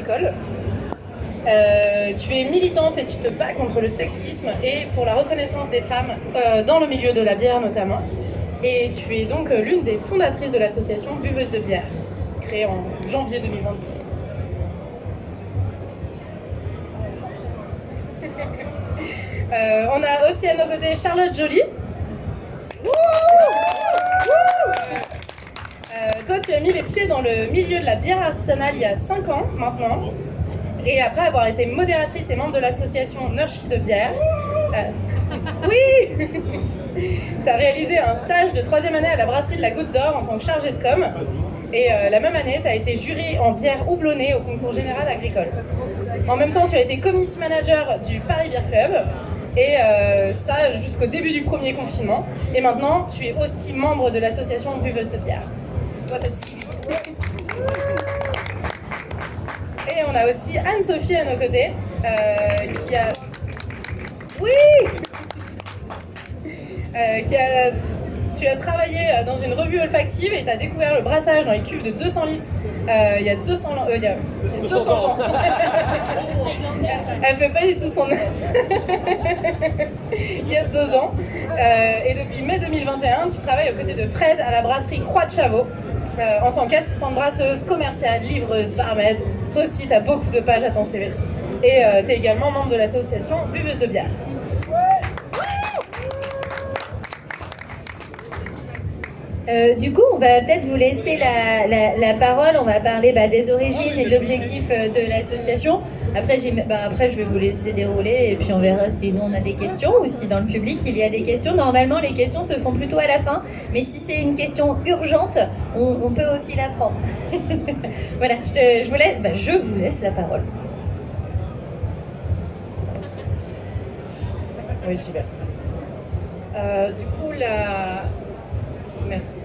école. Tu es militante et tu te bats contre le sexisme et pour la reconnaissance des femmes dans le milieu de la bière notamment. Et tu es donc l'une des fondatrices de l'association Buveuses de bière, créée en janvier 2022. On a aussi à nos côtés Charlotte Joly. Toi, tu as mis les pieds dans le milieu de la bière artisanale il y a 5 ans maintenant. Et après avoir été modératrice et membre de l'association Nurchi de bière, oui, tu as réalisé un stage de 3e année à la brasserie de la Goutte d'Or en tant que chargée de com. Et la même année, tu as été jury en bière houblonnée au concours général agricole. En même temps, tu as été community manager du Paris Beer Club. Et ça jusqu'au début du premier confinement. Et maintenant, tu es aussi membre de l'association Buveuses de bière. Toi aussi. Et on a aussi Anne-Sophie à nos côtés, qui a... Oui Tu as travaillé dans une revue olfactive et tu as découvert le brassage dans les cuves de 200 litres il y a 200 ans. Elle fait pas du tout son âge. Il y a 2 ans. Et depuis mai 2021, tu travailles aux côtés de Fred à la brasserie Croix de Chavaux. En tant qu'assistante brasseuse, commerciale, livreuse, barmaid. Toi aussi, tu as beaucoup de pages à ton CV. Et tu es également membre de l'association Buveuses de bière. Du coup, on va peut-être vous laisser la parole. On va parler des origines et de l'objectif de l'association. Après, je vais vous laisser dérouler et puis on verra si nous on a des questions ou si dans le public il y a des questions. Normalement, les questions se font plutôt à la fin, mais si c'est une question urgente, on peut aussi la prendre. Voilà, je vous laisse la parole. Oui, j'y vais. Merci.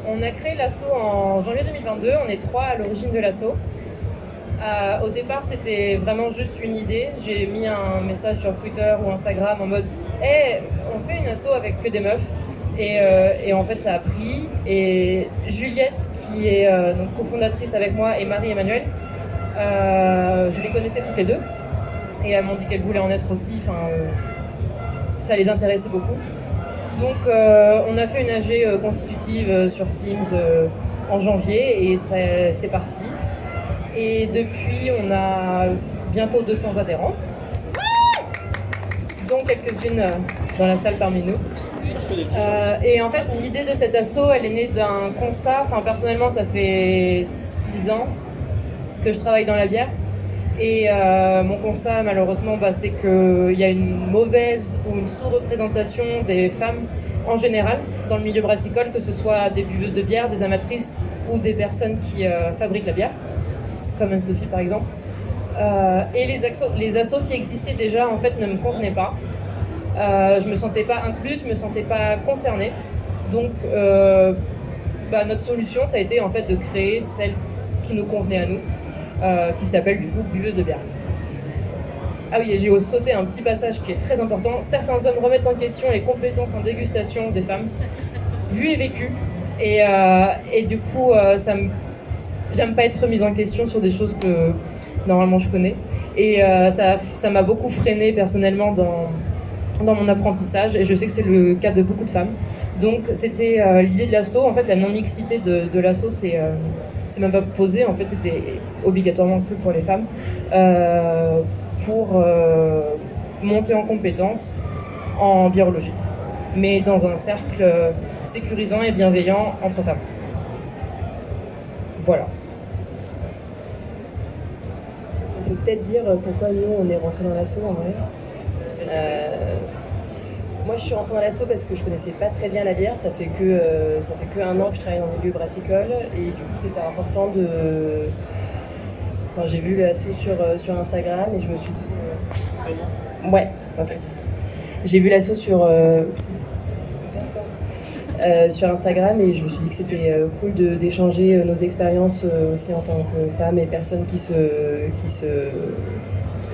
On a créé l'asso en janvier 2022, on est 3 à l'origine de l'asso. Au départ, c'était vraiment juste une idée. J'ai mis un message sur Twitter ou Instagram en mode « Hey, on fait une asso avec que des meufs ». Et en fait, ça a pris. Et Juliette, qui est donc cofondatrice avec moi, et Marie-Emmanuelle, je les connaissais toutes les deux. Et elles m'ont dit qu'elles voulaient en être aussi. Ça les intéressait beaucoup. Donc on a fait une AG constitutive sur Teams en janvier et c'est parti. Et depuis, on a bientôt 200 adhérentes, dont quelques-unes dans la salle parmi nous. Et en fait, l'idée de cette asso, elle est née d'un constat. Personnellement, ça fait 6 ans que je travaille dans la bière. Et mon constat, malheureusement, c'est qu'il y a une mauvaise ou une sous-représentation des femmes en général dans le milieu brassicole, que ce soit des buveuses de bière, des amatrices ou des personnes qui fabriquent la bière, comme Anne-Sophie par exemple. Et les assos qui existaient déjà, en fait, ne me convenaient pas. Je me sentais pas incluse, je me sentais pas concernée. Donc, notre solution, ça a été en fait de créer celle qui nous convenait à nous. Qui s'appelle du coup Buveuse de bière. Ah oui, et j'ai sauté un petit passage qui est très important. Certains hommes remettent en question les compétences en dégustation des femmes, vues et vécues. Et du coup, j'aime pas être remise en question sur des choses que normalement je connais. Et ça m'a beaucoup freinée personnellement dans mon apprentissage, et je sais que c'est le cas de beaucoup de femmes. Donc c'était l'idée de l'asso, en fait la non-mixité de l'asso, c'est même pas posé, en fait c'était obligatoirement que pour les femmes, pour monter en compétences en biologie, mais dans un cercle sécurisant et bienveillant entre femmes. Voilà. On peut peut-être dire pourquoi nous on est rentrés dans l'asso en vrai. Moi je suis rentrée dans l'asso parce que je connaissais pas très bien la bière, ça fait que 1 an que je travaille dans le milieu brassicole et du coup c'était important de... j'ai vu l'asso sur Instagram et je me suis dit... Ouais, ok. J'ai vu l'asso sur Instagram et je me suis dit que c'était cool d'échanger nos expériences aussi en tant que femmes et personnes qui se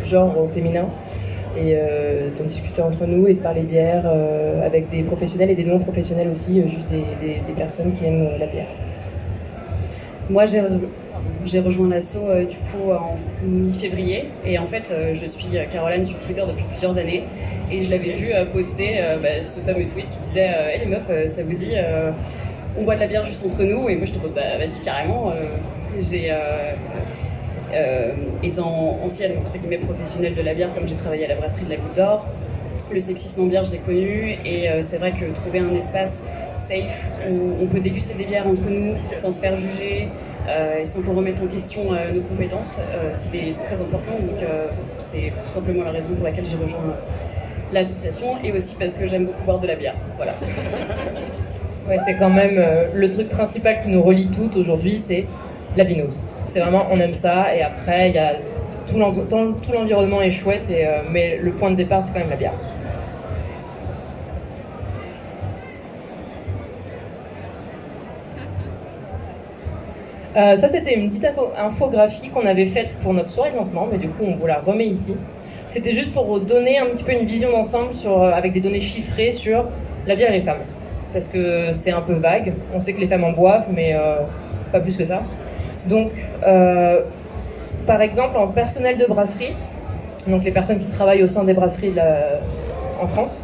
genrent au féminin. Et d'en discuter entre nous et de parler bière avec des professionnels et des non-professionnels aussi, juste des personnes qui aiment la bière. Moi, J'ai rejoint l'asso du coup en mi-février et en fait je suis Caroline sur Twitter depuis plusieurs années et je l'avais vu poster ce fameux tweet qui disait hey les meufs, ça vous dit on boit de la bière juste entre nous, et moi je te dis bah vas-y carrément. Étant ancienne entre guillemets professionnelle de la bière, comme j'ai travaillé à la brasserie de la Goutte d'Or, le sexisme en bière je l'ai connu, et c'est vrai que trouver un espace safe où on peut déguster des bières entre nous sans se faire juger et sans qu'on remette en question nos compétences, c'était très important. Donc c'est tout simplement la raison pour laquelle j'ai rejoint l'association, et aussi parce que j'aime beaucoup boire de la bière. Voilà. Ouais, c'est quand même le truc principal qui nous relie toutes aujourd'hui, c'est la binouze. C'est vraiment, on aime ça, et après, il y a tout l'environnement est chouette, mais le point de départ, c'est quand même la bière. Ça, c'était une petite infographie qu'on avait faite pour notre soirée de lancement, mais du coup, on vous la remet ici. C'était juste pour donner un petit peu une vision d'ensemble avec des données chiffrées sur la bière et les femmes. Parce que c'est un peu vague. On sait que les femmes en boivent, mais pas plus que ça. Donc, par exemple, en personnel de brasserie, donc les personnes qui travaillent au sein des brasseries en France,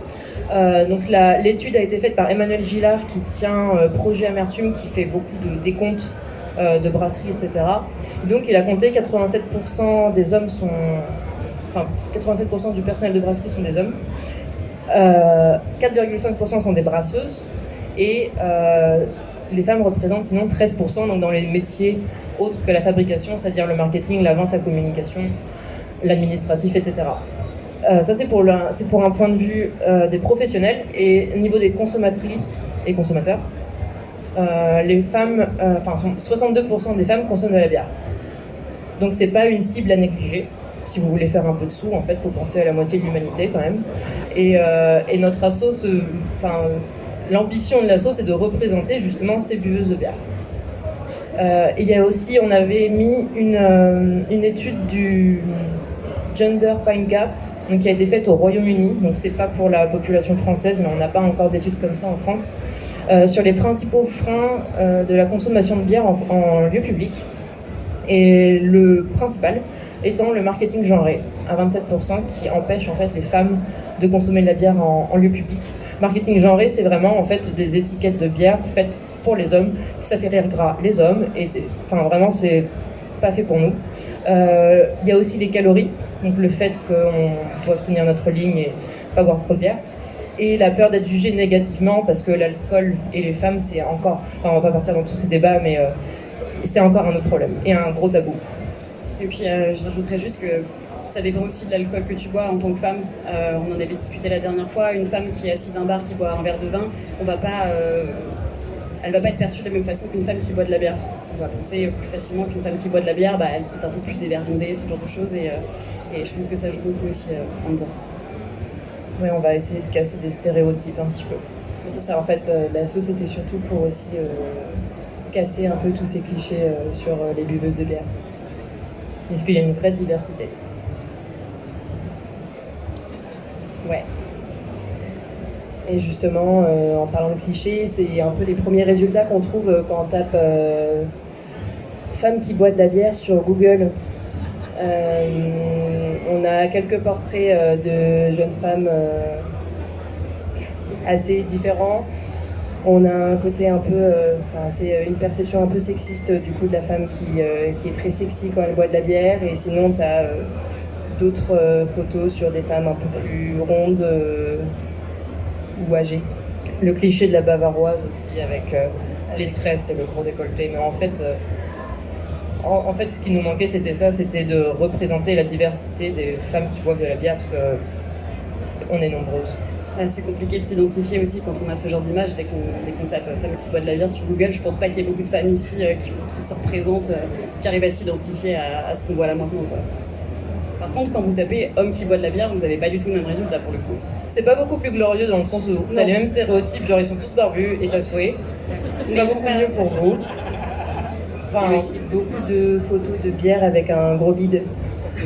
donc l'étude a été faite par Emmanuel Gillard, qui tient Projet Amertume, qui fait beaucoup de décomptes de brasseries, etc. Donc il a compté 87% des hommes sont... Enfin, 87% du personnel de brasserie sont des hommes. 4,5% sont des brasseuses. Et les femmes représentent sinon 13%, donc dans les métiers autres que la fabrication, c'est-à-dire le marketing, la vente, la communication, l'administratif, etc. Ça, c'est pour un point de vue des professionnels. Et au niveau des consommatrices et consommateurs, les femmes, 62% des femmes consomment de la bière. Donc c'est pas une cible à négliger. Si vous voulez faire un peu de sous, en fait, il faut penser à la moitié de l'humanité quand même. Et notre asso, l'ambition de l'asso, c'est de représenter justement ces buveuses de bière. Il y a aussi, on avait mis une étude du Gender Pine Gap, donc, qui a été faite au Royaume-Uni. Donc c'est pas pour la population française, mais on n'a pas encore d'études comme ça en France, sur les principaux freins de la consommation de bière en lieu public. Et le principal étant le marketing genré, à 27%, qui empêche en fait les femmes de consommer de la bière en lieu public. Marketing genré, c'est vraiment en fait des étiquettes de bière faites pour les hommes, ça fait rire gras les hommes, et c'est pas fait pour nous. Il y a aussi les calories, donc le fait qu'on doive tenir notre ligne et pas boire trop de bière, et la peur d'être jugé négativement, parce que l'alcool et les femmes, c'est encore... Enfin, on va pas partir dans tous ces débats, mais c'est encore un autre problème, et un gros tabou. Et puis je rajouterais juste que ça dépend aussi de l'alcool que tu bois en tant que femme. On en avait discuté la dernière fois. Une femme qui est assise à un bar qui boit un verre de vin, elle va pas être perçue de la même façon qu'une femme qui boit de la bière. On va penser plus facilement qu'une femme qui boit de la bière, elle coûte un peu plus dévergondée, ce genre de choses. Et je pense que ça joue beaucoup aussi en dedans. Oui, on va essayer de casser des stéréotypes un petit peu. Mais c'est ça, en fait, l'asso, c'était surtout pour aussi casser un peu tous ces clichés sur les buveuses de bière. Parce qu'il y a une vraie diversité. Ouais. Et justement, en parlant de clichés, c'est un peu les premiers résultats qu'on trouve quand on tape femmes qui boivent de la bière sur Google. On a quelques portraits de jeunes femmes assez différents. On a un côté un peu, c'est une perception un peu sexiste du coup de la femme qui est très sexy quand elle boit de la bière, et sinon tu as d'autres photos sur des femmes un peu plus rondes ou âgées. Le cliché de la bavaroise aussi avec les tresses et le gros décolleté, mais en fait, ce qui nous manquait c'était ça, c'était de représenter la diversité des femmes qui boivent de la bière, parce qu'on est nombreuses. C'est compliqué de s'identifier aussi quand on a ce genre d'image. Dès qu'on tape femme qui boit de la bière sur Google, je pense pas qu'il y ait beaucoup de femmes ici qui se représentent, qui arrivent à s'identifier à ce qu'on voit là maintenant, quoi. Par contre, quand vous tapez homme qui boit de la bière, vous avez pas du tout le même résultat pour le coup. C'est pas beaucoup plus glorieux dans le sens où t'as les mêmes stéréotypes, genre ils sont tous barbus et tatoués. C'est pas beaucoup mieux pour vous. Enfin, il y a aussi beaucoup de photos de bière avec un gros bide.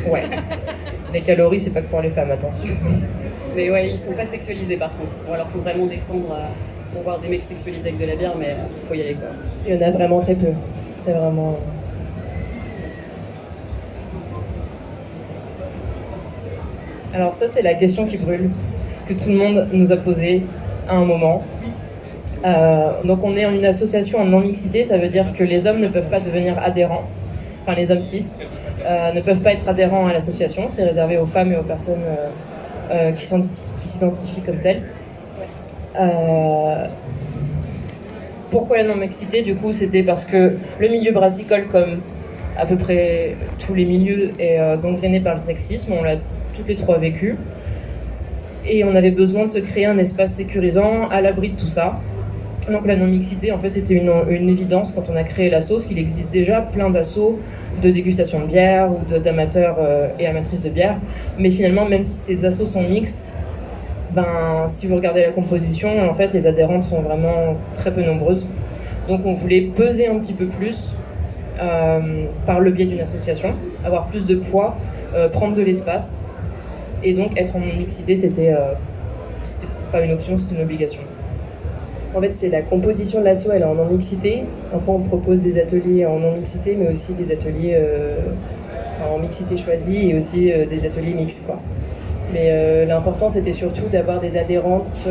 Ouais. Les calories, c'est pas que pour les femmes, attention. Mais ouais, ils sont pas sexualisés par contre. Ou alors faut vraiment descendre pour voir des mecs sexualisés avec de la bière, mais faut y aller quoi. Il y en a vraiment très peu. C'est vraiment... Alors ça, c'est la question qui brûle, que tout le monde nous a posée à un moment. Donc on est en une association en non-mixité, ça veut dire que les hommes ne peuvent pas devenir adhérents, enfin les hommes cis ne peuvent pas être adhérents à l'association, c'est réservé aux femmes et aux personnes qui s'identifient comme telles. Pourquoi la non-mixité? Du coup, c'était parce que le milieu brassicole, comme à peu près tous les milieux, est gangréné par le sexisme, on l'a toutes les trois vécu. Et on avait besoin de se créer un espace sécurisant à l'abri de tout ça. Donc la non-mixité, en fait, c'était une évidence quand on a créé l'asso, parce qu'il existe déjà plein d'assos de dégustation de bière ou d'amateurs et amatrices de bière. Mais finalement, même si ces assos sont mixtes, si vous regardez la composition, en fait, les adhérentes sont vraiment très peu nombreuses. Donc on voulait peser un petit peu plus par le biais d'une association, avoir plus de poids, prendre de l'espace. Et donc être en non-mixité, c'était pas une option, c'était une obligation. En fait, c'est la composition de l'asso, elle est en non-mixité. Après, on propose des ateliers en non-mixité, mais aussi des ateliers en mixité choisie et aussi des ateliers mixtes, quoi. Mais l'important, c'était surtout d'avoir des adhérentes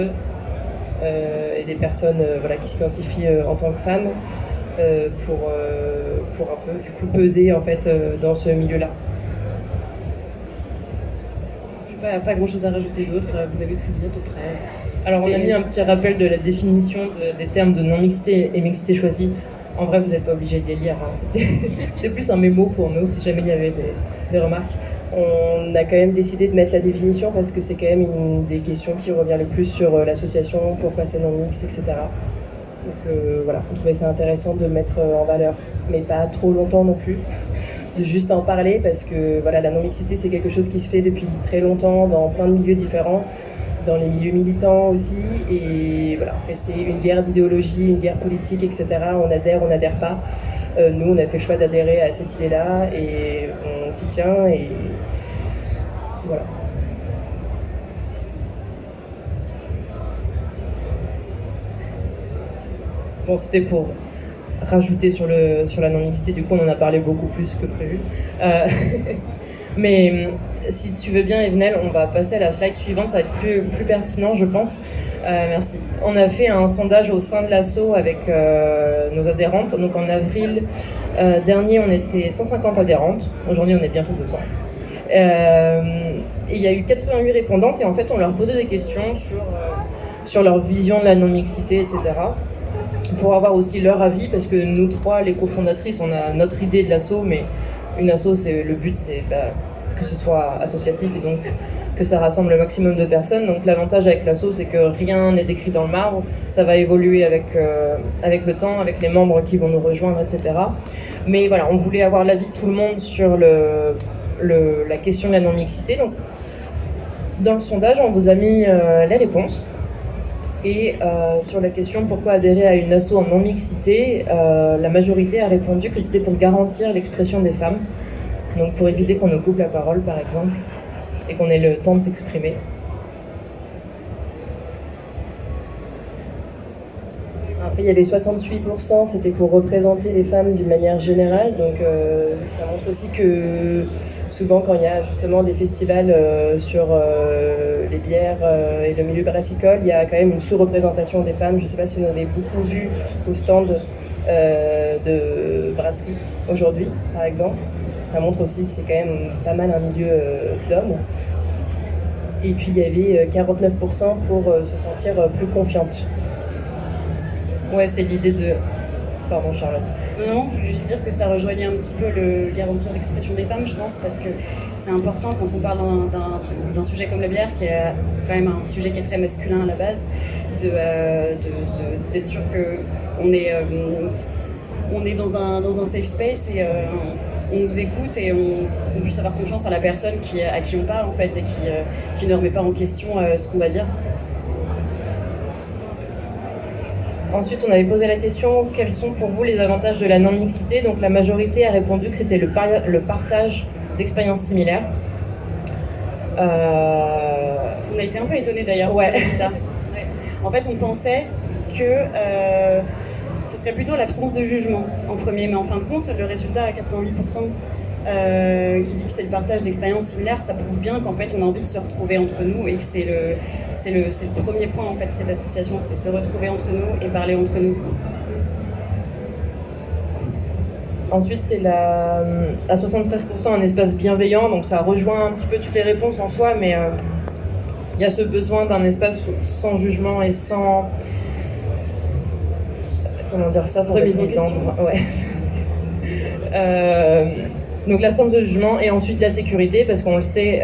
et des personnes qui s'identifient en tant que femmes pour un peu du coup peser en fait dans ce milieu-là. Pas grand chose à rajouter d'autre, vous avez tout dit à peu près. Alors on a mis un petit rappel de la définition des termes de non-mixité et mixité choisie. En vrai, vous n'êtes pas obligé de les lire, hein. C'était plus un mémo pour nous, si jamais il y avait des remarques. On a quand même décidé de mettre la définition parce que c'est quand même une des questions qui revient le plus sur l'association, pourquoi c'est non-mixte, etc. Donc voilà, on trouvait ça intéressant de le mettre en valeur, mais pas trop longtemps non plus. De juste en parler parce que voilà, la non-mixité c'est quelque chose qui se fait depuis très longtemps dans plein de milieux différents, dans les milieux militants aussi, et voilà, et c'est une guerre d'idéologie, une guerre politique, etc. On n'adhère pas. Nous, on a fait le choix d'adhérer à cette idée-là et on s'y tient et voilà. Bon, c'était pour rajouter sur la non-mixité, du coup on en a parlé beaucoup plus que prévu. Mais si tu veux bien, Evenel, on va passer à la slide suivante, ça va être plus pertinent, je pense. Merci. On a fait un sondage au sein de l'asso avec nos adhérentes. Donc en avril dernier, on était 150 adhérentes. Aujourd'hui, on est bientôt 200. Et il y a eu 88 répondantes et en fait, on leur posait des questions sur leur vision de la non-mixité, etc. Pour avoir aussi leur avis, parce que nous trois, les cofondatrices, on a notre idée de l'asso, mais une asso, le but, c'est que ce soit associatif et donc que ça rassemble le maximum de personnes. Donc l'avantage avec l'asso, c'est que rien n'est écrit dans le marbre, ça va évoluer avec le temps, avec les membres qui vont nous rejoindre, etc. Mais voilà, on voulait avoir l'avis de tout le monde sur la question de la non-mixité. Donc dans le sondage, on vous a mis les réponses. Et sur la question pourquoi adhérer à une asso en non-mixité, la majorité a répondu que c'était pour garantir l'expression des femmes, donc pour éviter qu'on nous coupe la parole par exemple, et qu'on ait le temps de s'exprimer. Après il y avait 68%, c'était pour représenter les femmes d'une manière générale, donc ça montre aussi que souvent quand il y a justement des festivals sur les bières et le milieu brassicole, il y a quand même une sous-représentation des femmes. Je ne sais pas si vous en avez beaucoup vu au stand de brasserie aujourd'hui, par exemple. Ça montre aussi que c'est quand même pas mal un milieu d'hommes. Et puis il y avait 49% pour se sentir plus confiante. Ouais, c'est l'idée de... Pardon Charlotte. Non, je voulais juste dire que ça rejoignait un petit peu le garantir l'expression des femmes, je pense, parce que c'est important quand on parle d'un sujet comme la bière, qui est quand même un sujet qui est très masculin à la base, d'être sûr qu'on est dans un safe space et on nous écoute et on puisse avoir confiance à la personne à qui on parle en fait et qui ne remet pas en question ce qu'on va dire. Ensuite, on avait posé la question, quels sont pour vous les avantages de la non-mixité? Donc la majorité a répondu que c'était le partage d'expériences similaires. On a été un peu étonnés d'ailleurs. Ouais. Ouais. En fait, on pensait que ce serait plutôt l'absence de jugement en premier, mais en fin de compte, le résultat à 88% qui dit que c'est le partage d'expériences similaires, ça prouve bien qu'en fait on a envie de se retrouver entre nous et que c'est le premier point en fait de cette association, c'est se retrouver entre nous et parler entre nous. Ensuite, c'est à 73% un espace bienveillant, donc ça rejoint un petit peu toutes les réponses en soi, mais il y a ce besoin d'un espace sans jugement et sans... Comment dire ça sans remise en misandre. question. Ouais. Donc l'absence de jugement et ensuite la sécurité, parce qu'on le sait,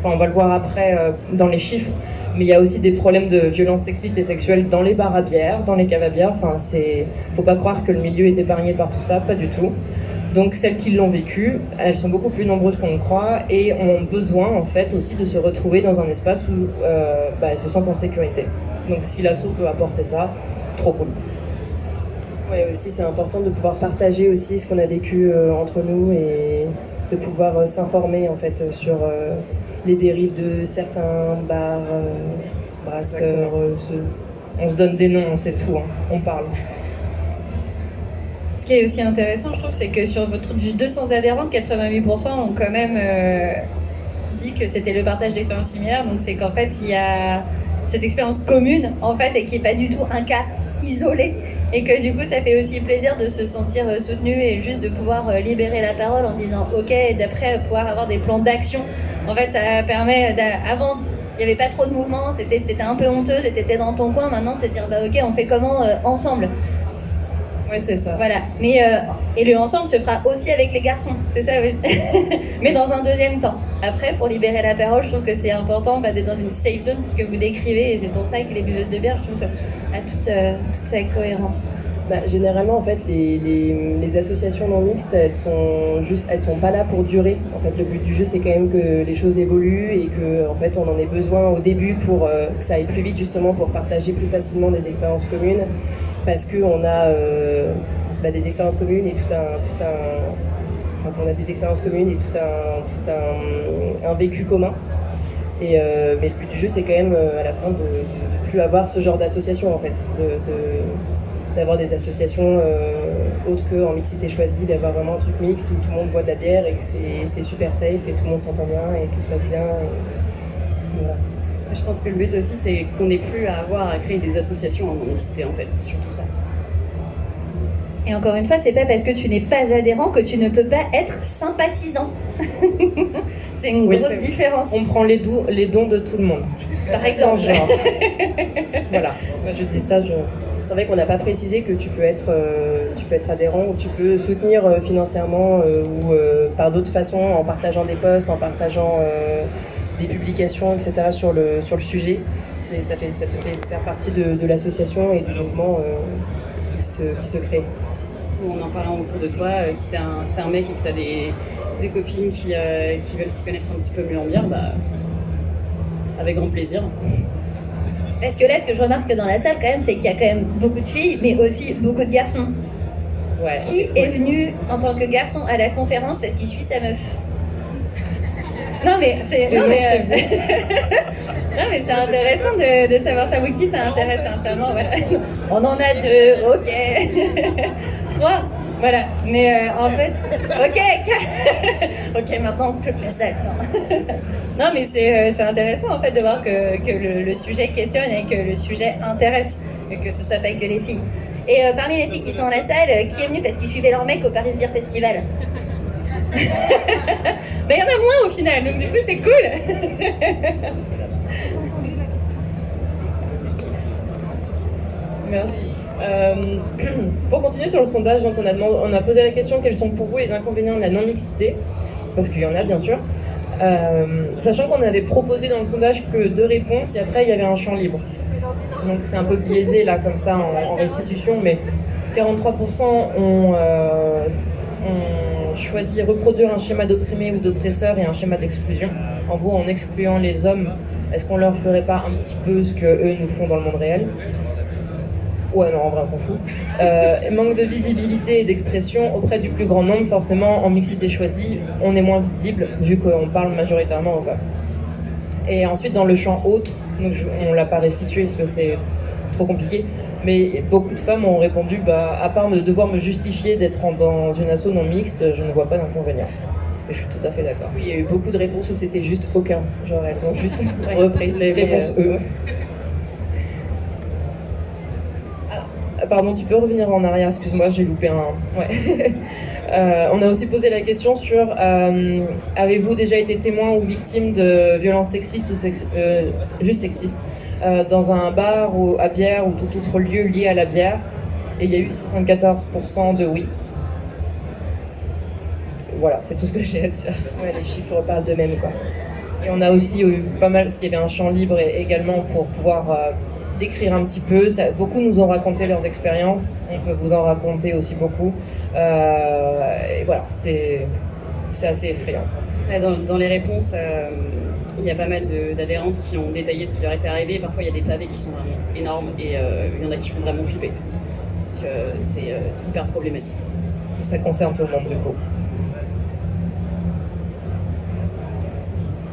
on va le voir après dans les chiffres, mais il y a aussi des problèmes de violences sexistes et sexuelles dans les bars à bière, dans les caves à bière. Enfin, faut pas croire que le milieu est épargné par tout ça, pas du tout. Donc celles qui l'ont vécu, elles sont beaucoup plus nombreuses qu'on le croit et ont besoin en fait aussi de se retrouver dans un espace où elles se sentent en sécurité. Donc si l'asso peut apporter ça, trop cool. Oui, aussi c'est important de pouvoir partager aussi ce qu'on a vécu entre nous et de pouvoir s'informer en fait sur les dérives de certains bars, brasseurs. On se donne des noms, on sait tout, hein. On parle. Ce qui est aussi intéressant, je trouve, c'est que sur votre du 200 adhérents, 88% ont quand même dit que c'était le partage d'expériences similaires. Donc c'est qu'en fait, il y a cette expérience commune, en fait, et qui n'est pas du tout un cas isolé. Et que du coup, ça fait aussi plaisir de se sentir soutenu et juste de pouvoir libérer la parole en disant OK, et d'après pouvoir avoir des plans d'action. En fait, ça permet, avant, il n'y avait pas trop de mouvement, t'étais un peu honteuse et t'étais dans ton coin. Maintenant, c'est dire bah OK, on fait comment ensemble. Ouais, c'est ça. Voilà, mais et le ensemble se fera aussi avec les garçons, c'est ça aussi. Mais dans un deuxième temps. Après, pour libérer la parole, je trouve que c'est important d'être dans une safe zone, ce que vous décrivez, et c'est pour ça que les buveuses de bière, je trouve, a toute sa cohérence. Généralement, en fait, les associations non mixtes, elles sont pas là pour durer. En fait, le but du jeu, c'est quand même que les choses évoluent et que, en fait, on en ait besoin au début pour que ça aille plus vite, justement, pour partager plus facilement des expériences communes, parce que on a des expériences communes et on a des expériences communes et tout un vécu commun. Mais le but du jeu, c'est quand même à la fin de plus avoir ce genre d'association, en fait, d'avoir des associations autres qu'en mixité choisie, d'avoir vraiment un truc mixte où tout le monde boit de la bière et que c'est super safe et tout le monde s'entend bien et tout se passe bien. Et voilà. Je pense que le but aussi, c'est qu'on n'ait plus à avoir à créer des associations en non-mixité, en fait, c'est surtout ça. Et encore une fois, c'est pas parce que tu n'es pas adhérent que tu ne peux pas être sympathisant. C'est une grosse différence. On prend les dons de tout le monde. Par exemple. Sans genre. Voilà. Moi, je dis ça, C'est vrai qu'on n'a pas précisé que tu peux être adhérent ou tu peux soutenir financièrement ou par d'autres façons, en partageant des posts, en partageant des publications, etc. sur le sujet. Ça te fait faire partie de l'association et du mouvement qui se crée. En en parlant autour de toi, si t'es un mec et que t'as des copines qui veulent s'y connaître un petit peu mieux en bière, avec grand plaisir. Parce que là, ce que je remarque dans la salle, quand même, c'est qu'il y a quand même beaucoup de filles, mais aussi beaucoup de garçons. Ouais. Qui est venu en tant que garçon à la conférence parce qu'il suit sa meuf? Non mais c'est intéressant de savoir ça. Wiki, ça intéresse sincèrement. Voilà. On en a 2, ok. 3, voilà. Mais en fait, ok, maintenant toute la salle. Non mais c'est intéressant en fait de voir que le sujet questionne et que le sujet intéresse et que ce soit pas que les filles. Et parmi les filles qui sont dans la salle, qui est venu parce qu'ils suivaient leur mec au Paris Beer Festival? Il y en a moins au final, donc du coup c'est cool. Merci. Pour continuer sur le sondage, donc on a posé la question quels sont pour vous les inconvénients de la non-mixité, parce qu'il y en a bien sûr. Sachant qu'on avait proposé dans le sondage que 2 réponses et après il y avait un champ libre. Donc c'est un peu biaisé là comme ça en restitution, mais 43% ont choisi reproduire un schéma d'opprimé ou d'oppresseur et un schéma d'exclusion. En gros, en excluant les hommes, est-ce qu'on leur ferait pas un petit peu ce qu'eux nous font dans le monde réel? Ouais, non, en vrai, on s'en fout. Manque de visibilité et d'expression auprès du plus grand nombre, forcément, en mixité choisie, on est moins visible, vu qu'on parle majoritairement aux femmes. Et ensuite, dans le champ autre, donc on l'a pas restitué parce que c'est trop compliqué, Mais beaucoup de femmes ont répondu, à part de devoir me justifier d'être dans une asso non mixte, je ne vois pas d'inconvénient. Et je suis tout à fait d'accord. Oui, il y a eu beaucoup de réponses où c'était juste aucun. Genre, elles ont juste repris les réponses eux. Pardon, tu peux revenir en arrière, excuse-moi, j'ai loupé un... Ouais. On a aussi posé la question sur avez-vous déjà été témoin ou victime de violences sexistes ou juste sexistes dans un bar ou à bière ou tout autre lieu lié à la bière? Et il y a eu 74% de oui. Voilà, c'est tout ce que j'ai à dire. Ouais, les chiffres parlent d'eux-mêmes, quoi. Et on a aussi eu pas mal, parce qu'il y avait un champ libre également pour pouvoir décrire un petit peu. Beaucoup nous ont raconté leurs expériences, on peut vous en raconter aussi beaucoup. Et voilà, c'est assez effrayant. Dans les réponses, il y a pas mal d'adhérentes qui ont détaillé ce qui leur était arrivé. Parfois, il y a des pavés qui sont vraiment énormes et il y en a qui font vraiment flipper. Donc, c'est hyper problématique. Et ça concerne tout le monde, du coup.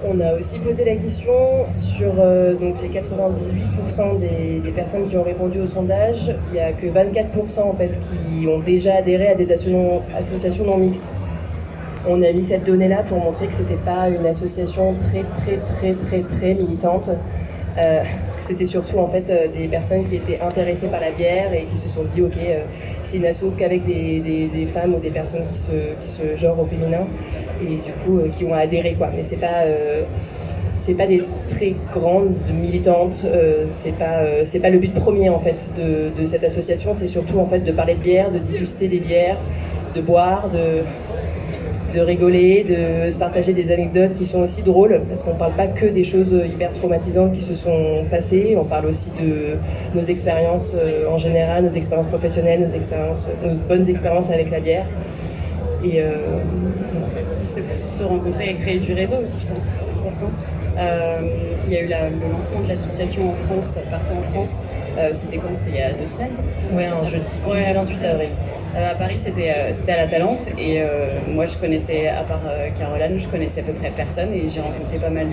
On a aussi posé la question sur donc les 98% des personnes qui ont répondu au sondage. Il n'y a que 24% en fait, qui ont déjà adhéré à des associations non mixtes. On a mis cette donnée-là pour montrer que ce n'était pas une association très militante. C'était surtout en fait des personnes qui étaient intéressées par la bière et qui se sont dit ok, c'est une asso qu'avec des femmes ou des personnes qui se genrent au féminin et du coup qui ont adhéré quoi. Mais c'est pas des très grandes militantes, c'est pas le but premier en fait de cette association. C'est surtout en fait de parler de bière, de déguster des bières, de boire, de rigoler, de se partager des anecdotes qui sont aussi drôles, parce qu'on ne parle pas que des choses hyper traumatisantes qui se sont passées, on parle aussi de nos expériences en général, nos expériences professionnelles, nos bonnes expériences avec la bière. Et se rencontrer et créer du réseau aussi, je pense, c'est important. Il y a eu le lancement de l'association en France, partout en France. C'était quand? C'était il y a 2 semaines? Ouais, un jeudi 28 avril. À Paris, c'était à la Talente et moi je connaissais, à part Caroline, je connaissais à peu près personne et j'ai rencontré pas mal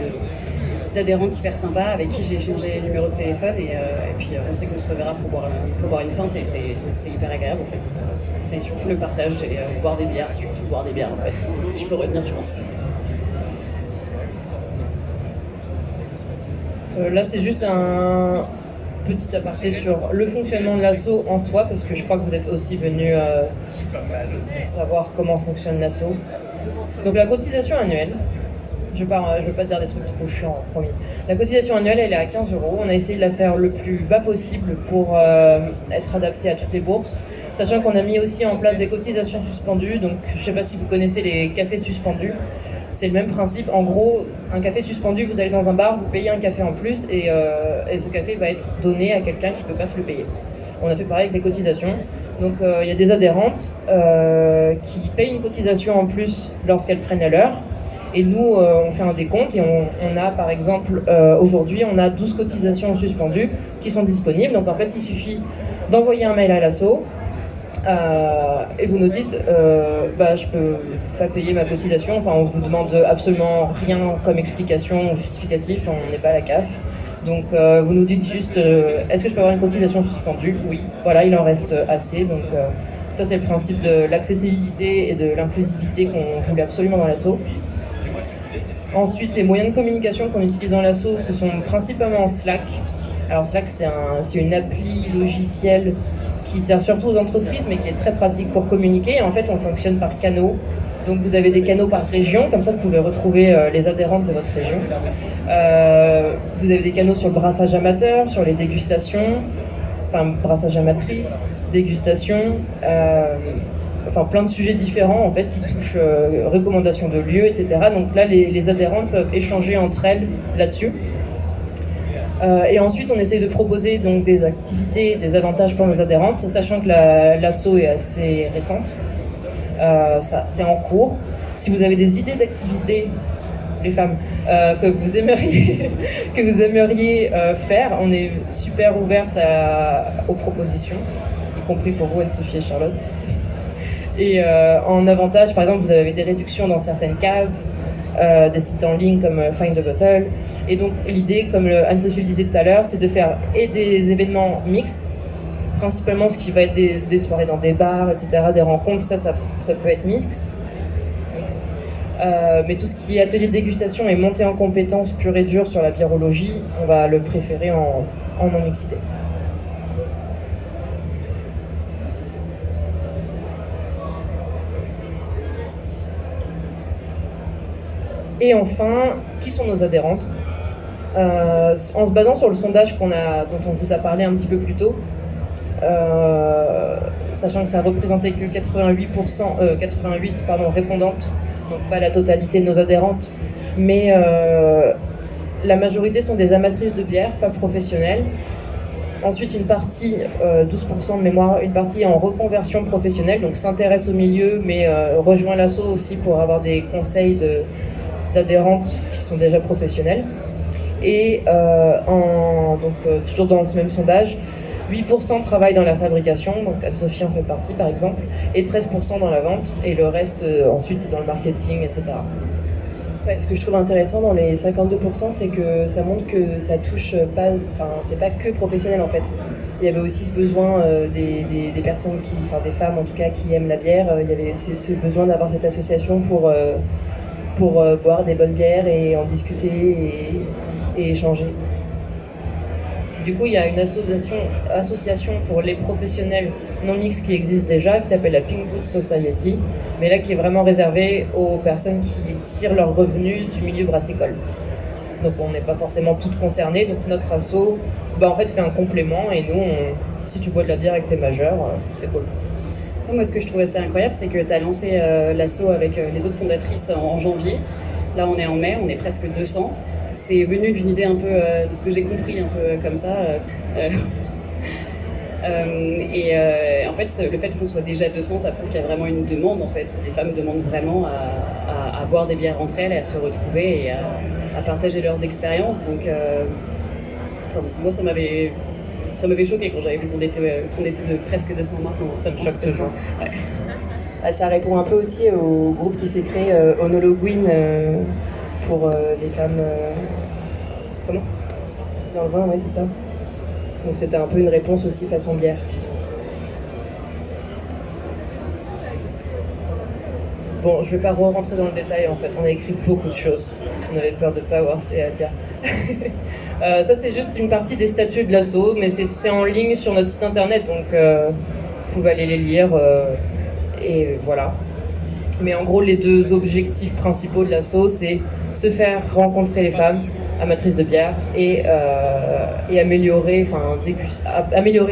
d'adhérentes hyper sympas avec qui j'ai échangé les numéros de téléphone et puis on sait qu'on se reverra pour boire une pinte et c'est hyper agréable en fait. C'est surtout le partage et boire des bières, surtout boire des bières en fait. C'est ce qu'il faut retenir, je pense. Là, c'est juste un petit aparté sur le fonctionnement de l'asso en soi, parce que je crois que vous êtes aussi venus savoir comment fonctionne l'asso. Donc la cotisation annuelle, je veux pas dire des trucs trop chiants, promis. La cotisation annuelle, elle est à 15 €. On a essayé de la faire le plus bas possible pour être adaptée à toutes les bourses, sachant qu'on a mis aussi en place des cotisations suspendues. Donc je sais pas si vous connaissez les cafés suspendus. C'est le même principe. En gros, un café suspendu, vous allez dans un bar, vous payez un café en plus et ce café va être donné à quelqu'un qui ne peut pas se le payer. On a fait pareil avec les cotisations. Donc il y a des adhérentes qui payent une cotisation en plus lorsqu'elles prennent la leur. Et nous, on fait un décompte et on a par exemple, aujourd'hui, on a 12 cotisations suspendues qui sont disponibles. Donc en fait, il suffit d'envoyer un mail à l'asso. Et vous nous dites je peux pas payer ma cotisation, enfin on vous demande absolument rien comme explication ou justificatif, on n'est pas à la CAF, donc vous nous dites juste est-ce que je peux avoir une cotisation suspendue? Oui, voilà, il en reste assez, donc ça c'est le principe de l'accessibilité et de l'inclusivité qu'on voulait absolument dans l'asso. Ensuite, les moyens de communication qu'on utilise dans l'asso, ce sont principalement Slack. Alors Slack c'est une appli logicielle qui sert surtout aux entreprises, mais qui est très pratique pour communiquer. En fait, on fonctionne par canaux. Donc, vous avez des canaux par région. Comme ça, vous pouvez retrouver les adhérentes de votre région. Vous avez des canaux sur le brassage amateur, sur les dégustations, enfin, brassage amatrice, dégustation, plein de sujets différents, en fait, qui touchent recommandations de lieux, etc. Donc là, les adhérentes peuvent échanger entre elles là-dessus. Et ensuite, on essaie de proposer donc des activités, des avantages pour nos adhérentes, sachant que l'asso est assez récente. C'est en cours. Si vous avez des idées d'activités, les femmes, que vous aimeriez faire, on est super ouverte aux propositions, y compris pour vous, Anne-Sophie et Charlotte. Et en avantage, par exemple, vous avez des réductions dans certaines caves, des sites en ligne comme Find a Bottle. Et donc l'idée, comme Anne-Sophie le disait tout à l'heure, c'est de faire et des événements mixtes principalement ce qui va être des soirées dans des bars, etc., des rencontres, ça peut être mixte. Mais tout ce qui est atelier de dégustation et montée en compétences pure et dure sur la biérologie, on va le préférer en non-mixité. Et enfin, qui sont nos adhérentes ? En se basant sur le sondage dont on vous a parlé un petit peu plus tôt, sachant que ça représentait que 88 répondantes, donc pas la totalité de nos adhérentes, mais la majorité sont des amatrices de bière, pas professionnelles. Ensuite, une partie, 12% de mémoire, une partie en reconversion professionnelle, donc s'intéresse au milieu, mais rejoint l'asso aussi pour avoir des conseils d'adhérentes qui sont déjà professionnelles. Et toujours dans ce même sondage, 8% travaillent dans la fabrication, donc Anne-Sophie en fait partie par exemple, et 13% dans la vente, et le reste ensuite c'est dans le marketing, etc. Ouais, ce que je trouve intéressant dans les 52%, c'est que ça montre que ça touche pas, c'est pas que professionnel en fait. Il y avait aussi ce besoin des personnes des femmes en tout cas, qui aiment la bière. Il y avait ce besoin d'avoir cette association pour boire des bonnes bières et en discuter et échanger. Du coup, il y a une association pour les professionnels non mixtes qui existe déjà, qui s'appelle la Pink Boot Society, mais là qui est vraiment réservée aux personnes qui tirent leurs revenus du milieu brassicole. Donc on n'est pas forcément toutes concernées, donc notre asso en fait fait un complément, et nous, si tu bois de la bière et que t'es majeur, c'est cool. Moi, ce que je trouve assez incroyable, c'est que tu as lancé l'asso avec les autres fondatrices en janvier. Là, on est en mai, on est presque 200. C'est venu d'une idée un peu, de ce que j'ai compris, un peu comme ça. En fait, le fait qu'on soit déjà 200, ça prouve qu'il y a vraiment une demande, en fait. Les femmes demandent vraiment à boire des bières entre elles, et à se retrouver et à partager leurs expériences. Donc, moi, ça m'avait choqué quand j'avais vu qu'on était de presque 200 maintenant. Ça me choque toujours. Ouais. Ça répond un peu aussi au groupe qui s'est créé Honologwin pour les femmes. Comment ? Dans le vin, oui, c'est ça. Donc c'était un peu une réponse aussi façon bière. Bon, je vais pas rentrer dans le détail en fait, on a écrit beaucoup de choses. On avait peur de pas avoir assez à dire. Ça c'est juste une partie des statuts de l'asso, mais c'est en ligne sur notre site internet, donc vous pouvez aller les lire et voilà. Mais en gros, les deux objectifs principaux de l'asso, c'est se faire rencontrer les femmes amatrices de bière et améliorer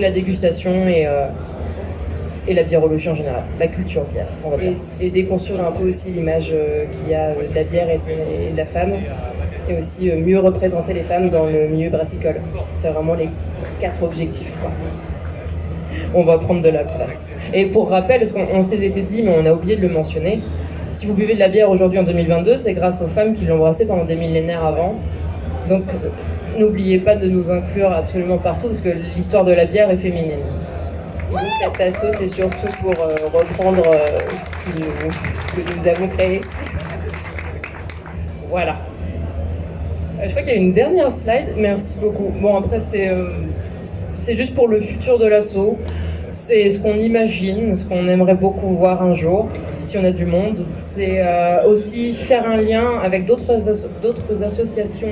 la dégustation et la biérologie en général, la culture bière, on va dire. Et déconstruire un peu aussi l'image qu'il y a de la bière et de la femme, et aussi mieux représenter les femmes dans le milieu brassicole. C'est vraiment les 4 objectifs, quoi. On va prendre de la place. Et pour rappel, parce qu'on s'est été dit, mais on a oublié de le mentionner, si vous buvez de la bière aujourd'hui en 2022, c'est grâce aux femmes qui l'ont brassée pendant des millénaires avant. Donc n'oubliez pas de nous inclure absolument partout, parce que l'histoire de la bière est féminine. Et donc cette asso, c'est surtout pour reprendre ce que nous avons créé. Voilà. Je crois qu'il y a une dernière slide. Merci beaucoup. Bon, après, c'est juste pour le futur de l'asso. C'est ce qu'on imagine, ce qu'on aimerait beaucoup voir un jour, si on a du monde. C'est aussi faire un lien avec d'autres associations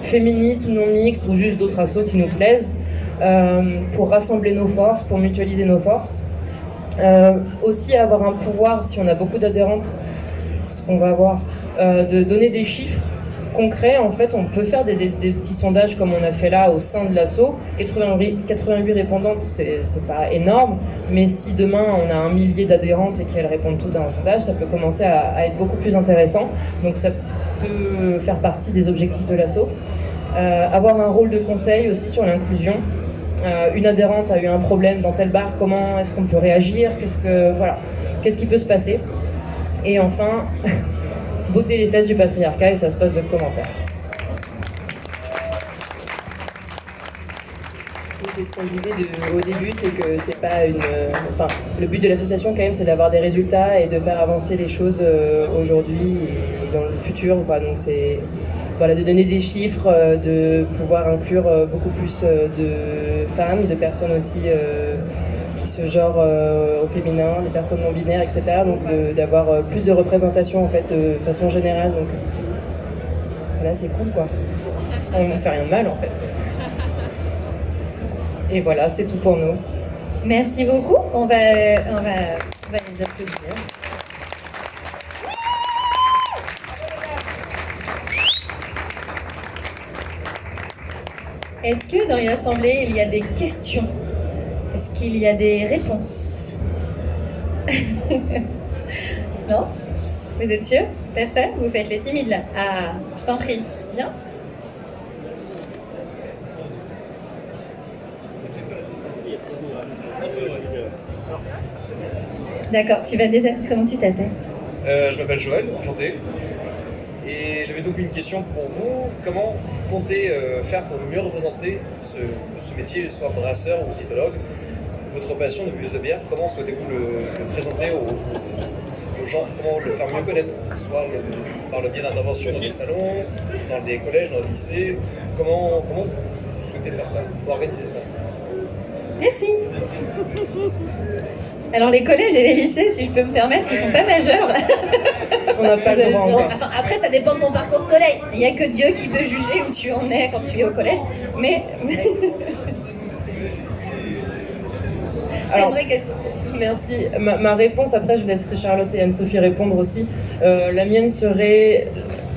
féministes ou non mixtes, ou juste d'autres assos qui nous plaisent, pour rassembler nos forces, pour mutualiser nos forces. Aussi avoir un pouvoir, si on a beaucoup d'adhérentes, ce qu'on va avoir, de donner des chiffres concrets. En fait, on peut faire des petits sondages comme on a fait là au sein de l'asso. 88 répondantes, c'est pas énorme, mais si demain on a 1 millier d'adhérentes et qu'elles répondent toutes à un sondage, ça peut commencer à être beaucoup plus intéressant. Donc ça peut faire partie des objectifs de l'asso. Avoir un rôle de conseil aussi sur l'inclusion. Une adhérente a eu un problème dans tel bar, comment est-ce qu'on peut réagir, qu'est-ce qui peut se passer. Et enfin, botter les fesses du patriarcat, et ça se passe de commentaires. C'est ce qu'on disait au début, c'est que c'est pas le but de l'association quand même, c'est d'avoir des résultats et de faire avancer les choses aujourd'hui et dans le futur, quoi. Donc voilà, de donner des chiffres, de pouvoir inclure beaucoup plus de femmes, de personnes aussi qui se genrent au féminin, des personnes non binaires, etc. Donc d'avoir plus de représentation en fait de façon générale. Donc voilà, c'est cool quoi. On ne fait rien de mal en fait. Et voilà, c'est tout pour nous. Merci beaucoup. On va les applaudir. Est-ce que dans l'assemblée, il y a des questions? Est-ce qu'il y a des réponses? Non? Vous êtes sûr? Personne? Vous faites les timides là? Ah, je t'en prie. Viens. D'accord, tu vas déjà... Comment tu t'appelles? Je m'appelle Joël, enchanté. Et j'avais donc une question pour vous. Comment vous comptez faire pour mieux représenter ce métier, soit brasseur ou cytologue, votre passion de buveuse de bière? Comment souhaitez-vous le présenter aux gens? Comment le faire mieux connaître? Soit par le biais d'interventions dans des salons, dans des collèges, dans des lycées. Comment vous souhaitez faire ça, ou organiser ça? Merci. Alors les collèges et les lycées, si je peux me permettre, ils sont pas majeurs. On n'a pas le droit encore. Enfin, après, ça dépend de ton parcours scolaire. Il n'y a que Dieu qui peut juger où tu en es quand tu es au collège. Mais c'est une vraie question. Merci. Ma réponse, après je laisserai Charlotte et Anne-Sophie répondre aussi. La mienne serait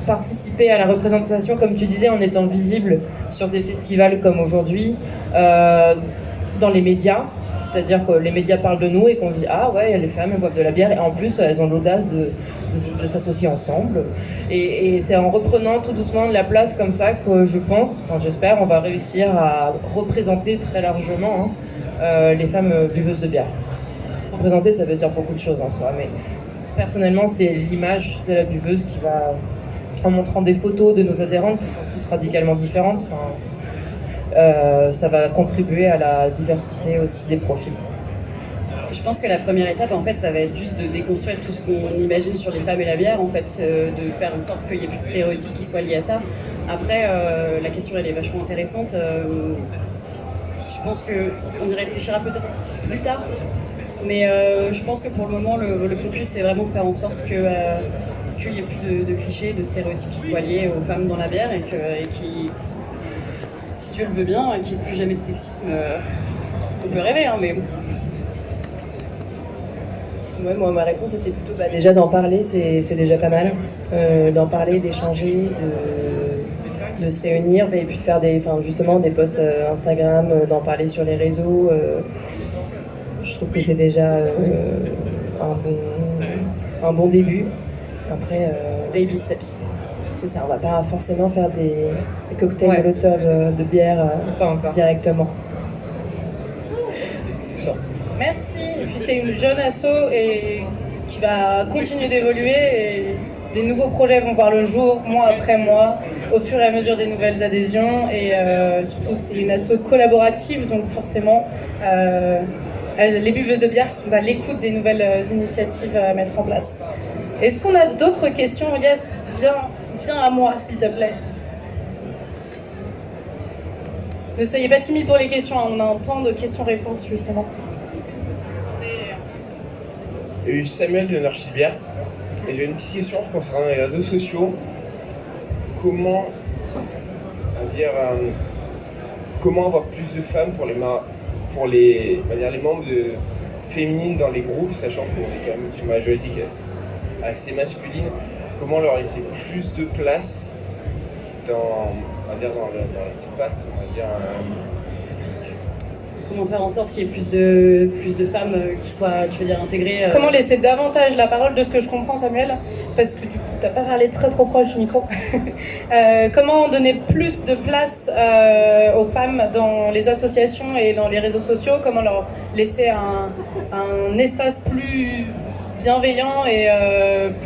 participer à la représentation, comme tu disais, en étant visible sur des festivals comme aujourd'hui, dans les médias. C'est-à-dire que les médias parlent de nous et qu'on se dit « Ah ouais, les femmes elles boivent de la bière » et en plus elles ont l'audace de s'associer ensemble. Et c'est en reprenant tout doucement de la place comme ça que je pense, enfin j'espère, on va réussir à représenter très largement les femmes buveuses de bière. Représenter, ça veut dire beaucoup de choses en soi, mais personnellement c'est l'image de la buveuse qui va, en montrant des photos de nos adhérentes qui sont toutes radicalement différentes, ça va contribuer à la diversité aussi des profils. Je pense que la première étape, en fait, ça va être juste de déconstruire tout ce qu'on imagine sur les femmes et la bière, en fait, de faire en sorte qu'il n'y ait plus de stéréotypes qui soient liés à ça. Après, la question, elle est vachement intéressante. Je pense qu'on y réfléchira peut-être plus tard, mais je pense que pour le moment, le focus, c'est vraiment de faire en sorte qu'il n'y ait plus de clichés, de stéréotypes qui soient liés aux femmes dans la bière et qui, si Dieu le veut bien, qu'il n'y ait plus jamais de sexisme. On peut rêver, hein, mais bon. Ouais, moi, ma réponse était plutôt déjà d'en parler, c'est déjà pas mal. D'en parler, d'échanger, de se réunir et puis de faire justement des posts Instagram, d'en parler sur les réseaux. Je trouve que c'est déjà un bon début. Après, Baby steps. C'est ça, on va pas forcément faire des cocktails Molotov de bière directement. Merci. Et puis c'est une jeune asso et qui va continuer d'évoluer et des nouveaux projets vont voir le jour, mois après mois, au fur et à mesure des nouvelles adhésions. Et surtout, c'est une asso collaborative, donc forcément, les buveuses de bière sont à l'écoute des nouvelles initiatives à mettre en place. Est-ce qu'on a d'autres questions? Yes, viens à moi, s'il te plaît. Ne soyez pas timide pour les questions, on a un temps de questions-réponses, justement. Il y a eu Samuel de Narchibière et j'ai une petite question concernant les réseaux sociaux. Comment avoir plus de femmes pour les membres féminines dans les groupes, sachant qu'on est quand même une majorité qui est assez masculine. Comment leur laisser plus de place dans l'espace, Comment faire en sorte qu'il y ait plus de femmes qui soient, tu veux dire, intégrées Comment laisser davantage la parole, de ce que je comprends, Samuel, parce que du coup, t'as pas parlé très trop proche du micro. Comment donner plus de place aux femmes dans les associations et dans les réseaux sociaux? Comment leur laisser un espace plus bienveillant et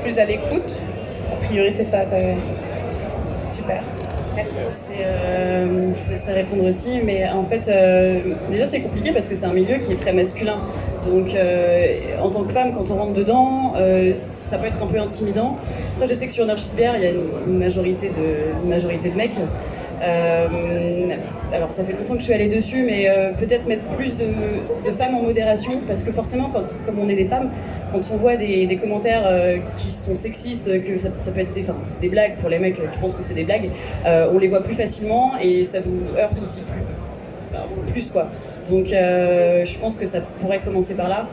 plus à l'écoute? A priori, c'est ça. Super. Je vous laisserai répondre aussi, mais en fait, déjà c'est compliqué parce que c'est un milieu qui est très masculin. Donc, en tant que femme, quand on rentre dedans, ça peut être un peu intimidant. Après, je sais que sur Nurship Bear, il y a une majorité de mecs. Alors, ça fait longtemps que je suis allée dessus, mais peut-être mettre plus de femmes en modération, parce que forcément, comme on est des femmes, quand on voit des commentaires qui sont sexistes, que ça peut être des blagues pour les mecs qui pensent que c'est des blagues, on les voit plus facilement et ça nous heurte aussi plus quoi. Donc je pense que ça pourrait commencer par là.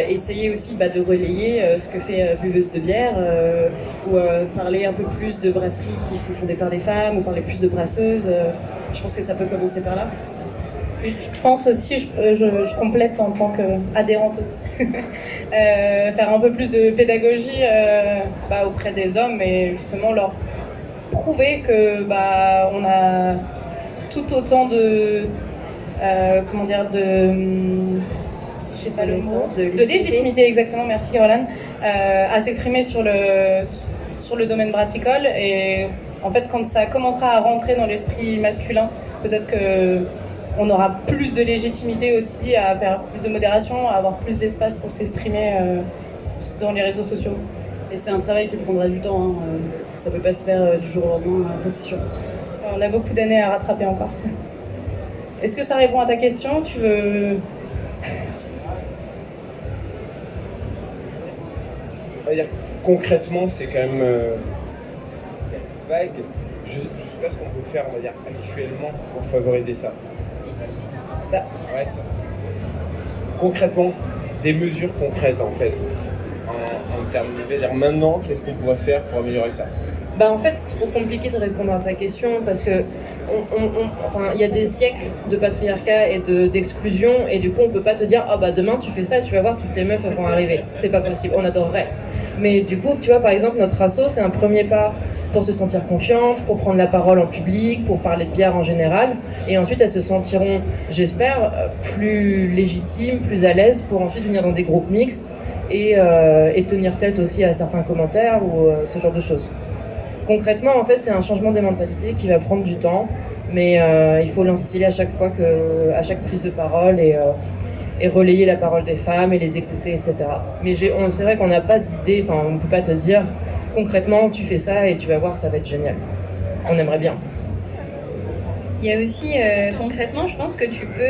Essayer aussi de relayer ce que fait Buveuse de bière, ou parler un peu plus de brasseries qui sont fondées par des femmes, ou parler plus de brasseuses. Je pense que ça peut commencer par là. Je pense aussi, je complète en tant qu'adhérente aussi, faire un peu plus de pédagogie auprès des hommes et justement leur prouver que on a tout autant de de légitimité, exactement, merci Caroline, à s'exprimer sur le domaine brassicole. Et en fait, quand ça commencera à rentrer dans l'esprit masculin, peut-être que on aura plus de légitimité aussi à faire plus de modération, à avoir plus d'espace pour s'exprimer dans les réseaux sociaux. Et c'est un travail qui prendra du temps, hein. Ça peut pas se faire du jour au lendemain, ça c'est sûr. On a beaucoup d'années à rattraper encore. Est-ce que ça répond à ta question? Tu veux... On va dire, concrètement, c'est quand même vague. Je ne sais pas ce qu'on peut faire, on va dire, actuellement pour favoriser ça. Ça. Ouais, ça. Concrètement, des mesures concrètes en fait. En termes de maintenant, qu'est-ce qu'on pourrait faire pour améliorer ça? En fait, c'est trop compliqué de répondre à ta question parce que il y a des siècles de patriarcat et d'exclusion, et du coup on peut pas te dire demain tu fais ça et tu vas voir toutes les meufs elles vont arriver. C'est pas possible, on adorerait. Mais du coup, tu vois, par exemple, notre asso, c'est un premier pas pour se sentir confiante, pour prendre la parole en public, pour parler de bière en général. Et ensuite, elles se sentiront, j'espère, plus légitimes, plus à l'aise pour ensuite venir dans des groupes mixtes et tenir tête aussi à certains commentaires ou ce genre de choses. Concrètement, en fait, c'est un changement des mentalités qui va prendre du temps, mais il faut l'instiller à chaque fois, à chaque prise de parole et relayer la parole des femmes et les écouter, etc. Mais c'est vrai qu'on n'a pas d'idée, on ne peut pas te dire concrètement tu fais ça et tu vas voir, ça va être génial. On aimerait bien. Il y a aussi concrètement, je pense que tu peux...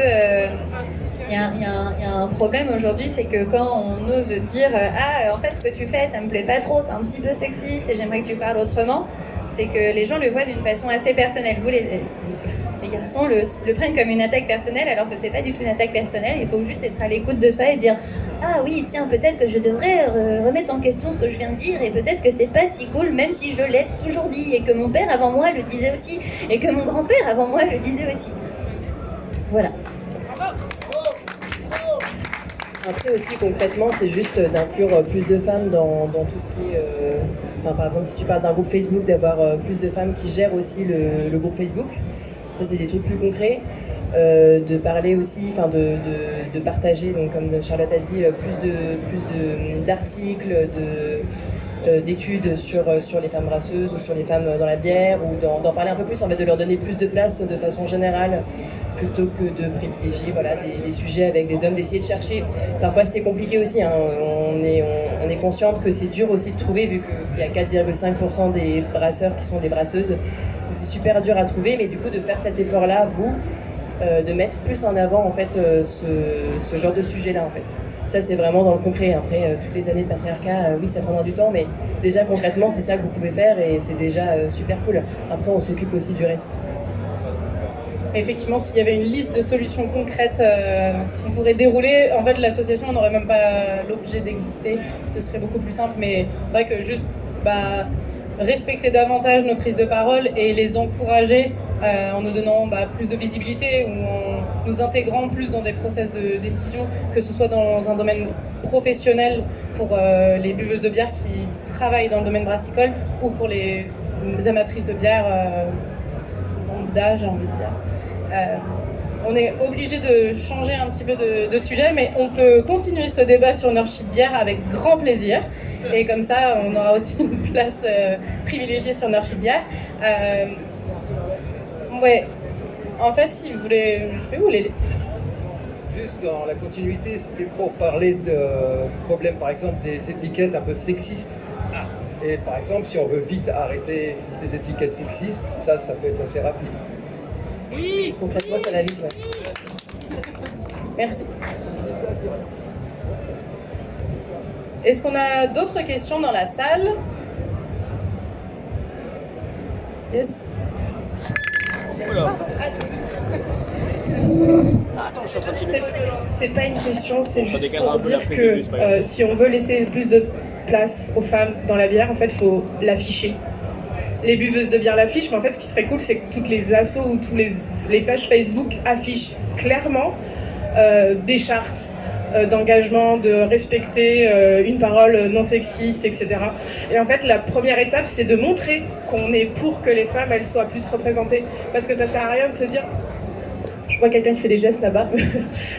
Il y a un problème aujourd'hui, c'est que quand on ose dire en fait ce que tu fais ça me plaît pas trop, c'est un petit peu sexiste et j'aimerais que tu parles autrement, c'est que les gens le voient d'une façon assez personnelle. Vous les garçons le prennent comme une attaque personnelle, alors que c'est pas du tout une attaque personnelle. Il faut juste être à l'écoute de ça et dire ah oui tiens, peut-être que je devrais remettre en question ce que je viens de dire, et peut-être que c'est pas si cool, même si je l'ai toujours dit et que mon père avant moi le disait aussi et que mon grand-père avant moi le disait aussi. Voilà. Après aussi concrètement, c'est juste d'inclure plus de femmes dans tout ce qui est... par exemple, si tu parles d'un groupe Facebook, d'avoir plus de femmes qui gèrent aussi le groupe Facebook. Ça, c'est des trucs plus concrets. De parler aussi, de partager, donc comme Charlotte a dit, plus d'articles, d'études sur les femmes brasseuses ou sur les femmes dans la bière, ou d'en parler un peu plus, en fait, de leur donner plus de place de façon générale, plutôt que de privilégier des sujets avec des hommes, d'essayer de chercher. Parfois c'est compliqué aussi, hein. On est consciente que c'est dur aussi de trouver, vu qu'il y a 4,5% des brasseurs qui sont des brasseuses. Donc c'est super dur à trouver, mais du coup de faire cet effort-là, de mettre plus en avant en fait ce genre de sujet-là en fait. Ça c'est vraiment dans le concret. Après toutes les années de patriarcat, oui ça prendra du temps, mais déjà concrètement c'est ça que vous pouvez faire et c'est déjà super cool. Après on s'occupe aussi du reste. Effectivement, s'il y avait une liste de solutions concrètes, on pourrait dérouler. En fait, l'association n'aurait même pas l'objet d'exister. Ce serait beaucoup plus simple. Mais c'est vrai que juste respecter davantage nos prises de parole et les encourager en nous donnant plus de visibilité, ou en nous intégrant plus dans des process de décision, que ce soit dans un domaine professionnel pour les buveuses de bière qui travaillent dans le domaine brassicole, ou pour les amatrices de bière d'âge, j'ai envie de dire. On est obligé de changer un petit peu de sujet, mais on peut continuer ce débat sur Nurship Bière avec grand plaisir. Et comme ça, on aura aussi une place privilégiée sur Nurship Bière. Ouais. En fait, je vais vous les laisser. Juste dans la continuité, c'était pour parler de problème, par exemple, des étiquettes un peu sexistes. Et par exemple, si on veut vite arrêter les étiquettes sexistes, ça peut être assez rapide. Oui, concrètement, ça va vite, ouais. Merci. Est-ce qu'on a d'autres questions dans la salle? Yes. C'est pas une question, c'est juste pour dire que si on veut laisser plus de place aux femmes dans la bière, en fait, il faut l'afficher. Les buveuses de bière l'affichent, mais en fait, ce qui serait cool, c'est que toutes les assos ou toutes les pages Facebook affichent clairement des chartes d'engagement, de respecter une parole non sexiste, etc. Et en fait, la première étape, c'est de montrer qu'on est pour que les femmes, elles soient plus représentées. Parce que ça sert à rien de se dire... Je vois quelqu'un qui fait des gestes là-bas.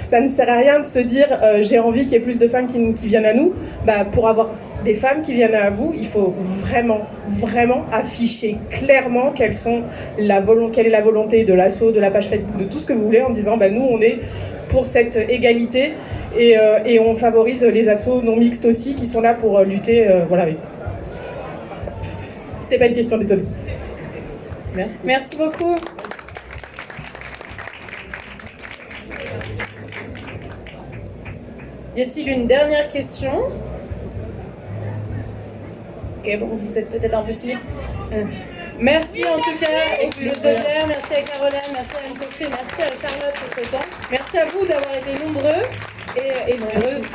Ça ne sert à rien de se dire j'ai envie qu'il y ait plus de femmes qui viennent à nous. Bah, pour avoir des femmes qui viennent à vous, il faut vraiment, vraiment afficher clairement quelle est la volonté de l'asso, de la page Facebook, de tout ce que vous voulez, en disant bah, nous on est pour cette égalité et on favorise les assos non mixtes aussi qui sont là pour lutter. Voilà. C'était pas une question, désolé. Merci. Merci beaucoup. Y a-t-il une dernière question? Ok, bon, vous êtes peut-être un peu timide. Merci en tout cas aux buveuses de bière, merci à Caroline, merci à Anne-Sophie, merci à Charlotte pour ce temps. Merci à vous d'avoir été nombreux et nombreuses.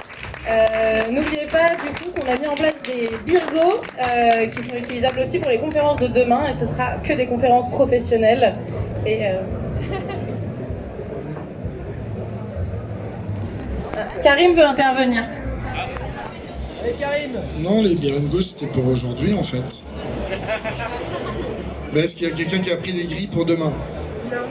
N'oubliez pas du coup qu'on a mis en place des birgos qui sont utilisables aussi pour les conférences de demain et ce sera que des conférences professionnelles. Et Karim veut intervenir. Allez Karim. Non, les birgos c'était pour aujourd'hui en fait. Mais est-ce qu'il y a quelqu'un qui a pris des grilles pour demain? Non.